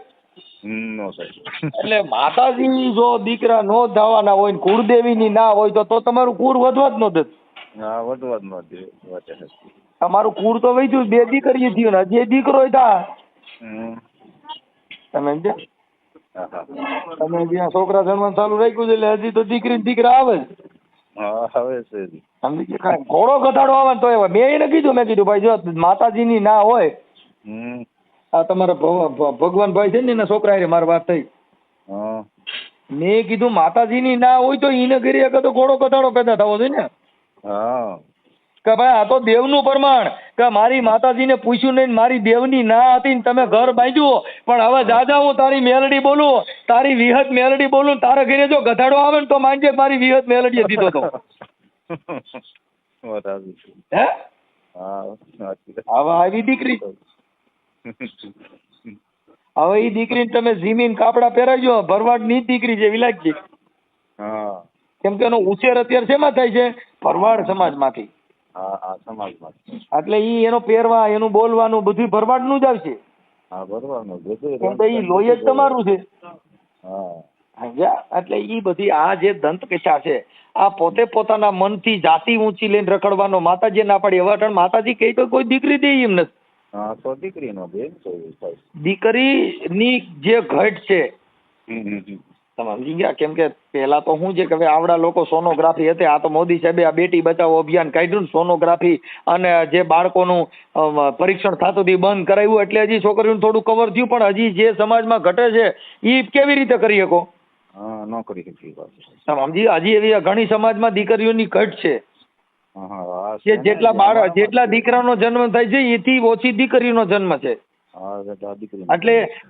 એટલે માતાજી જો દીકરા નો થવાના હોય ને કુળદેવી ની ના હોય તો તમારું કુળ વધવા જ ન દે. તમારું કુળ તો વૈધું 2 દીકરી થયું ને હજી દીકરો થાય. તમે જ્યાં છોકરા જન્મ ચાલુ રાખ્યું છે એટલે હજી તો દીકરી દીકરા આવે જ. ઘોડો ઘટાડો આવે ને તો એવા મેં એને કીધું, મેં કીધું ભાઈ જો માતાજી ની ના હોય, આ તમારા ભગવાનભાઈ છે ને એના છોકરા હારે મારી વાત થઈ, મેં કીધું માતાજી ની ના હોય તો એને ઘરે તો ઘોડો ઘટાડો પેદા થવો જોઈએ ને. કે ભાઈ આ તો દેવનું પ્રમાણ, કે મારી માતાજીને પૂછ્યું નહીં, મારી દેવની ના હતી ને તમે ઘર બાંધ્યું, પણ હવે દાદા હું તારી મેલડી બોલું, તારી વિહત મેલડી બોલું, તારા ઘરે જો ગધાડો આવે ને તો માનજે મારી વિહત મેલડીએ દીધો તો. બરાબર. હે હા સાચી વાત. હવે આવી દીકરી, હવે એ દીકરીને તમે જીમીન કાપડા પહેરાવજો, ભરવાડની જ દીકરી છે વિલાસજી. હા કેમ કે એનો ઉછેર અત્યારે શેમાં થાય છે? ભરવાડ સમાજમાંથી. હા હા સમાજમાં. એટલે ઈ એનો પહેરવા, એનું બોલવાનું બધું ભરવાડનું જ આવશે. હા બરોબર બધું. કેમ કે ઈ લોહી જ તમારું છે. હા સમજ્યા? એટલે ઈ બધી આ જે દંત કથા છે, આ પોતે પોતાના મનથી જાતિ ઊંચી લઈને રખડવાનો માતાજી ના પાડી. હવે અટાણે માતાજી કહે તો કોઈ દીકરી દે એમ નથી. હા તો દીકરીનો બેન તો એવું થાય. દીકરીની જે ઘટ છે તમે સમજી ગયા? કેમ કે પેલા તો શું છે કે હવે આવડા લોકો સોનોગ્રાફી હતી, આ તો મોદી સાહેબે આ બેટી બચાવો અભિયાન કાઢ્યું ને, સોનોગ્રાફી અને જે બાળકોનું પરીક્ષણ થતું હતું એ બંધ કરાવ્યું, એટલે હજી છોકરીઓનું થોડું કવર થયું, પણ હજી જે સમાજમાં ઘટે છે એ કેવી રીતે કરી શકો? હા ન કરી શકીએ પાછું. તમે સમજી? હજી એવી ઘણી સમાજમાં દીકરીઓની ઘટ છે હા કે જેટલા દીકરાનો જન્મ થાય છે એથી ઓછી દીકરીનો જન્મ છે. હા દીકરી.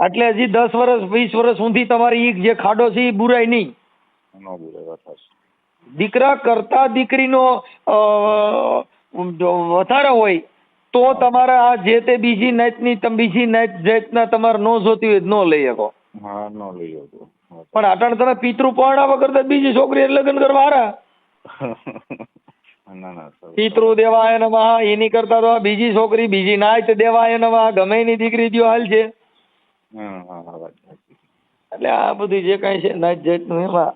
એટલે હજી 10 વર્ષ 20 વર્ષ સુધી તમારી ઈ જે ખાડો છે એ બુરાય નહીં. ન બોલે વાત સાચી. દીકરા કરતા દીકરીનો જો વધારે હોય તો તમારે આ જે તે બીજી નાતની બીજી જાતના તમારે ન જોતી હોય ન લઈ શકો. હા ન લઈ આવતો. પણ અટાણે તમે પિતૃ પરણાવા કરતા બીજી છોકરી લગ્ન કરવા હારા. ના ના પિતૃ દેવાય નમઃ એની કરતા તો બીજી છોકરી બીજી નાત દેવાય નમઃ ગમે એની દીકરી દ્યો હાલ છે. એટલે આ બધી જે કઈ છે નાત જાતનું એમાં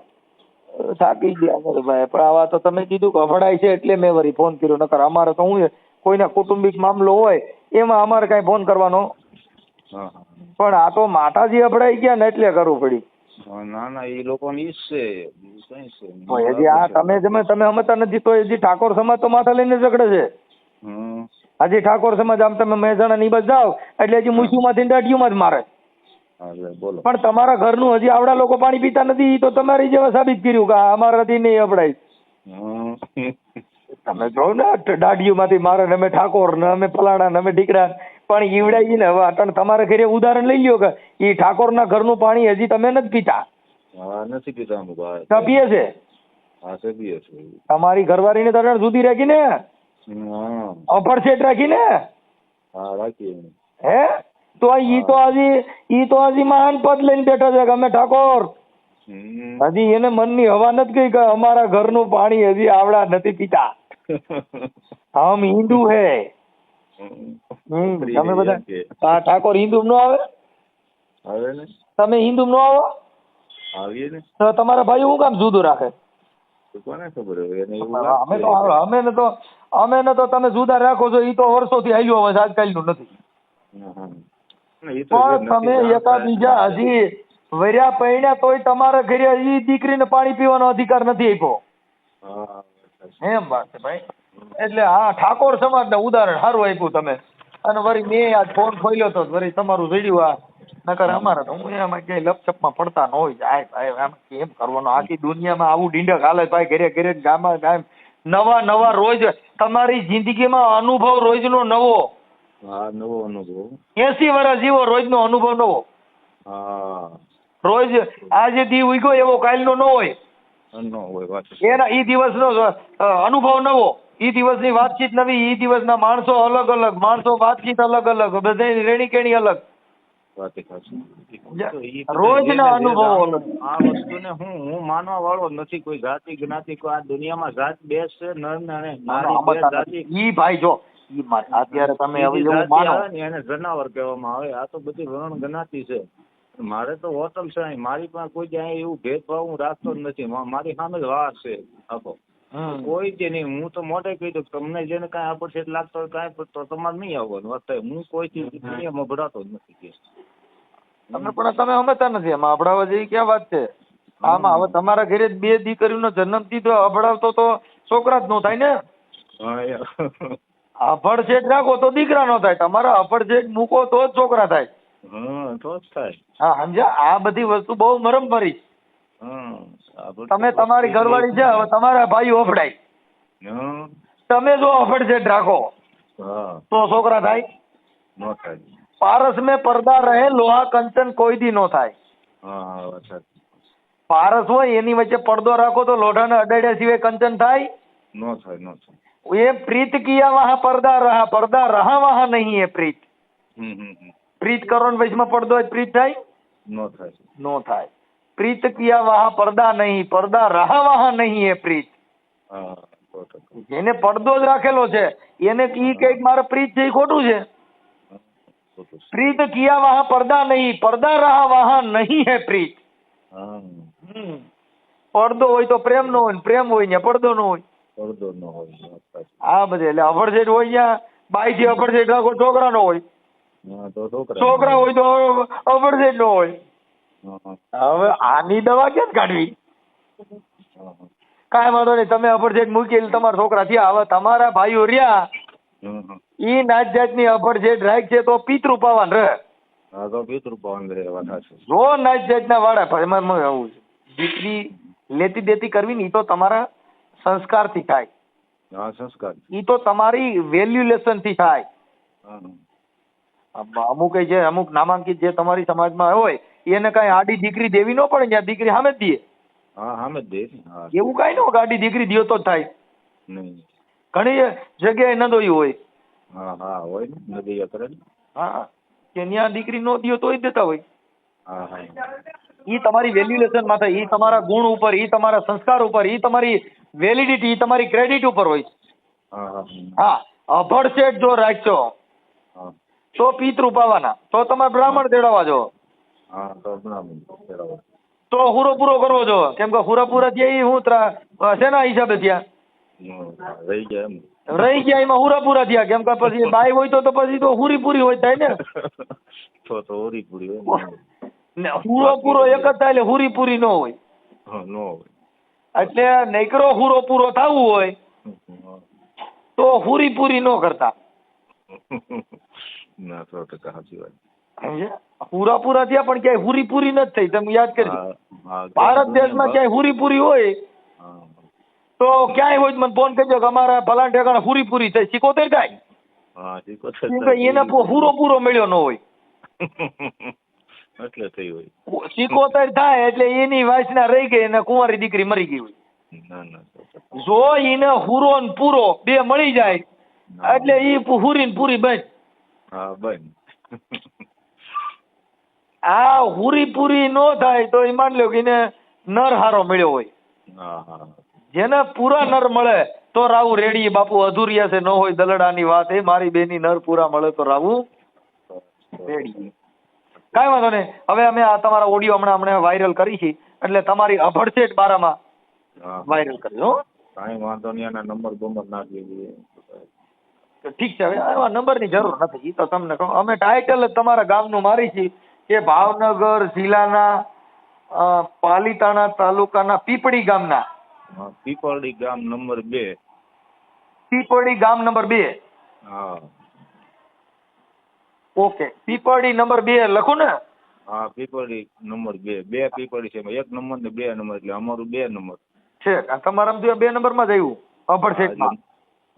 થાકી ગયા ભાઈ. પણ આવા તો તમે કીધું કે અભડાય છે એટલે મેં વળી ફોન કર્યો, નકર અમારે તો હું કોઈના કુટુંબિક મામલો હોય એમાં અમારે કઈ ફોન કરવાનો. પણ આ તો માતાજી અભડાઈ ગયા ને એટલે કરવું પડ્યું. ના ના એ લોકો ની છે હજી આ તમે સમજતા નથી તો હજી ઠાકોર સમાજ તો માથા લઈને ઝઘડે છે. હજી ઠાકોર સમાજ આમ તમે મહેસાણા ની બસ જાઓ એટલે હજી મૂછું માંથી દાઢીઓમાં જ મારે. પણ તમારા ઘરનું હજી આવડા લોકો પાણી પીતા નથી તો તમારી જેવા સાબિત કર્યું કે અમારાથી નહીં અપડાય. તમે જો ને દાઢીઓમાંથી મારે ને અમે ઠાકોર ને અમે ફલાણા ને અમે ઢીકડા પણ ઈવડાઈ ને. હવે અટણ તમારા ઘરે ઉદાહરણ લઈ લ્યો કે ઈ ઠાકોર ના ઘરનું પાણી હજી તમે નથી પીતા. નથી પીતા. પીએ છે તમારી ઘરવાળીને તરણ સુધી રાખીને અફરસેટ રાખીને હે તો ઈ તો હજી મહાન પદ લઈને બેઠો છે કે અમે ઠાકોર. હજી એને મનની હવા નથી ગઈ કે અમારા ઘરનું પાણી હજી આવડા નથી પીતા. હમ હિન્દુ હે. તમે બધા ઠાકોર હિન્દુ નો આવે? તમે હિન્દુ નો આવો? તો તમારા ભાઈ હું કામ જુદું રાખે? અમે ને તો તમે જુદા રાખો છો એ તો વર્ષોથી હાલ્યું હવે આજકાલનું નથી. પણ તમે એકાબીજા હજી વર્યા પૈણ્યા તોય તમારા ઘરે એ દીકરીને પાણી પીવાનો અધિકાર નથી આપ્યો. એમ વાત છે ભાઈ. એટલે હા ઠાકોર સમાજ ના ઉદાહરણ સારું આપ્યું તમે. અને વળી મેં આજ ફોન ખોલ્યો તો વળી તમારું જોડ્યું. આ નકર અમારે તો હું એમાં ક્યાંય લપચપમાં પડતા ન હોય. જાય ભાઈ આમ કેમ કરવાનું? આખી દુનિયામાં આવું ઢીંડક હાલે ભાઈ. ઘરે ઘરે ગામમાં નવા રોજ તમારી જિંદગીમાં અનુભવ રોજનો નવો. નવો અનુભવ. 80 વર્ષ જીવો રોજનો અનુભવ નવો. રોજ આજે દી ઉગ્યો એવો કાલનો ન હોય. એના ઈ દિવસનો અનુભવ નવો. ઈ દિવસની વાતચીત નવી. ઈ દિવસના માણસો અલગ અલગ. માણસો વાતચીત અલગ અલગ. બધાની રેણી કેણી અલગ. રોજના અનુભવો અલગ. આ વસ્તુને હું માનવા વાળો નથી. કોઈ જાતિ જ્ઞાતિ કોઈ આ દુનિયામાં જાત બે છે. નર અને નારી બે જાતિ. ઈ ભાઈ જો અત્યારે તમે હવે એવું માનો એને જનાવર કહેવામાં આવે. આ તો બધી વર્ણ જ્ઞાતિ છે. મારે તો હોટલ છે. મારી પાસે કોઈ ત્યાં એવું ભેદભાવ હું રાખતો જ નથી. મારી સામે જ વાત છે આખો. કોઈ જ નહીં. હું તો મોઢે કહી દઉં તમને જેને કાંઈ આપડે લાગતો હોય કાંઈ તો તમારે નહીં આવવાનું. અત્યારે હું કોઈથી દુનિયામાં ભરાતો જ નથી. તમે પણ તમે સમજતા નથી. એમાં અભડાવા જેવી ક્યાં વાત છે? આમાં હવે તમારા ઘરે 2 દીકરીનો જન્મ દીધો અભડાવતો તો છોકરા જ નો થાય ને. અભડસેટ રાખો તો દીકરા નો થાય. તમારા અભડસેટ મૂકો તો જ છોકરા થાય. તો જ થાય. હા સમજ્યા? આ બધી વસ્તુ બહુ મરમ ભરી. તમે તમારી ઘરવાળી છે હવે તમારા ભાઈઓ અભડાય તમે જો અફડજેટ રાખો હા તો છોકરા થાય? નો થાય. પારસ में પડદા રહે લોહા કંચન કોઈ દી નો થાય. હા વાત સાચી. પારસ હોય એની વચ્ચે પડદો રાખો તો લોઢાને અડાડ્યા સિવાય કંચન થાય? નો થાય નો થાય. ये प्रीत किया वहाँ पर्दा रहा वहाँ नहीं है प्रीत. प्रीत करो ને વચમાં પડદો હોય પ્રીત થાય? નો થાય. નો થાય. प्रीत किया वहाँ पर्दा नहीं, पर्दा रहा वहाँ नहीं है प्रीत. હા જેને પડદો જ રાખેલો છે એને ઈ કઈક મારે પ્રીત છે એ ખોટું છે. प्रीत किया वहाँ पर्दा नहीं, पर्दा रहा वहाँ नहीं है प्रीत. પડદો હોય તો પ્રેમ નો હોય, પ્રેમ હોય ને પડદો નો હોય. પડદો નો હોય. આ બધે એટલે અફડજેટ હોય ત્યાં બાઈ થી અફડજેટ રાખો છોકરા નો હોય, તો છોકરા હોય તો અફડજેટ નો હોય. હવે આની દવા ક્યાં કાઢવી? કાંઈ વાંધો નહીં, તમે અફડજેટ મૂકી તમારા છોકરા થયા. હવે તમારા ભાઈઓ રહ્યા ઈ નાત જાતની અફડજેટ રાખશે તો પિતૃ પાવાન રહે. હા તો પિતૃ પાવન રહે. વાત સાચી. જો નાત જાતના વાળા એમાં આવું છે. દીકરી લેતી દેતી કરવી ને ઈ તો તમારા સંસ્કારથી થાય. હા સંસ્કાર. ઈ તો તમારી વેલ્યુલેશન થી થાય. અમુક જે અમુક નામાંકિત જે તમારી સમાજમાં હોય એને કઈ આડી દીકરી દેવી ન પડે, ત્યાં દીકરી સામે જ દે. હા સામે જ દે. એવું કઈ ન હોય આડી દીકરી દિયો તો જ થાય. નહીં ઘણી જગ્યાએ નદોઈ હોય. હા હા હોય ને નદી કરે ને. હા કે ત્યાં દીકરી નો દિયો તોય દેતા હોય. હા હા. ઈ તમારી વેલ્યુલેશન માં થાય, ઈ તમારા ગુણ ઉપર, ઈ તમારા સંસ્કાર ઉપર, ઈ તમારી વેલિડિટી, ઈ તમારી ક્રેડિટ ઉપર હોય. હા હા. હા અભડસેટ જો રાખશો હા તો પિતૃ પાવાના, તો તમારે બ્રાહ્મણ તેડાવવા જો, હા તો બ્રાહ્મણ તેડાવવા, તો હુરો પૂરો કરવો જો. કેમ કે હુરા પૂરા થયા ઈ હું શેના હિસાબે થયા? રહી ગયા એમ. રહી ગયા એમાં હુરા પૂરા થયા. કેમ કે પછી બાઈ હોય તો પછી તો હુરી પૂરી હોય થાય ને. તો હોરી પૂરી હોય ને હુરો પૂરો એક જ થાય એટલે હુરી પૂરી ન હોય. હા નો હોય. એટલે નૈકરો હુરો પૂરો થવું હોય તો હુરી પૂરી ન કરતા. ના 100% સાચી વાત. સમજ્યા? હુરા પૂરા થયા પણ ક્યાંય હુરી પૂરી નથી થઈ. તમે યાદ કરજો, ભારત દેશમાં ક્યાંય હુરી પૂરી હોય તો ક્યાંય હોય મને ફોન કરજો કે અમારા ફલાણ ઠેકાણે હુરી પૂરી થઈ, 77 થાય. હા કેમ કે એને હુરો પૂરો મળ્યો ન હોય એટલે થઈ હોય. 77 થાય એટલે એની વાસના રહી ગઈ અને કુંવારી દીકરી મરી ગઈ હોય. ના ના. જો એને હુરો ને પૂરો બે મળી જાય એટલે ઈ હુરી ને પૂરી બન. હા બન. આ હુરી પૂરી નો થાય તો એ માન લો કે એને નર હારો મળ્યો હોય. હા હા. જેને પૂરા નર મળે તો રાવું રેડી બાપુ અધૂરિયા છે ન હોય દલડાની વાત. એ મારી બેની નર પૂરા મળે તો રાવું રેડી. કાંઈ વાંધો નહીં. હવે અમે આ તમારા ઓડિયો હમણાં વાયરલ કરી છે એટલે તમારી અભડસેટ બારામાં વાયરલ કર્યો. કાંઈ વાંધો નહીં. એના નંબર બંબર નાખી દઈએ. ઠીક છે. હવે આવા નંબરની જરૂર નથી, એ તો તમને કહું. અમે ટાઇટલ જ તમારા ગામનું મારી છીએ કે ભાવનગર જિલ્લાના પાલીતાણા તાલુકાના પીપળી ગામના પીપળી ગામ નંબર 2. પીપળી ગામ નંબર 2. હા ઓકે. પીપળી નંબર 2 લખું ને? હા પીપળી નંબર 2. 2 પીપળી છે, 1 નંબર ને 2 નંબર, એટલે અમારું 2 નંબર છે. તમારા 2 નંબરમાં જ આવ્યું અભડસેટમાં.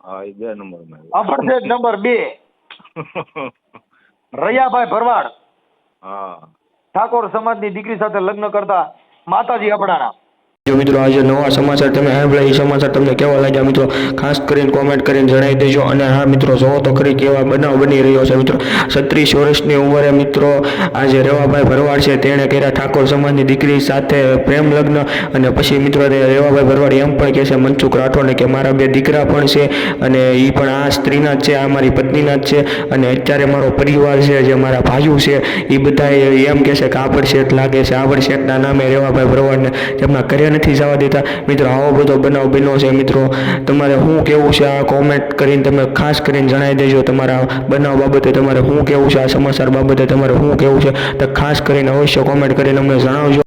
હા એ 2 નંબરમાં અભડસેટ નંબર 2 રયાભાઈ ભરવાડ. હા ઠાકોર સમાજની દીકરી સાથે લગ્ન કરતા માતાજી અબડાણા. જો મિત્રો આજે નવા સમાચાર તમે સાંભળ્યા, એ સમાચાર તમને કેવા લાગ્યા મિત્રો ખાસ કરીને કોમેન્ટ કરીને જણાવી દેજો. અને હા મિત્રો જોવો તો ખરી કેવા બનાવ બની રહ્યો છે મિત્રો. 36 વર્ષની ઉંમરે મિત્રો આજે રેવાભાઈ ભરવાડ છે તેણે કર્યા ઠાકોર સમાજની દીકરી સાથે પ્રેમ લગ્ન. અને પછી મિત્રો રેવાભાઈ ભરવાડ એમ પણ કહે છે મનસુખ રાઠોડને કે મારા 2 દીકરા પણ છે અને એ પણ આ સ્ત્રીના જ છે, આ મારી પત્નીના જ છે. અને અત્યારે મારો પરિવાર છે જે મારા ભાઈઓ છે એ બધા એમ કહે છે કે આ શેઠ લાગે છે, આ શેઠના નામે રેવાભાઈ ભરવાડને તેમના ઘરે નથી જવા દેતા. મિત્રો આવો બધો બનાવ બન્યો છે મિત્રો. તમારે શું કેવું છે આ કોમેન્ટ કરીને તમે ખાસ કરીને જણાવી દેજો. તમારા બનાવ બાબતે તમારે શું કેવું છે, આ સમાચાર બાબતે તમારે શું કેવું છે તો ખાસ કરીને અવશ્ય કોમેન્ટ કરીને અમને જણાવજો.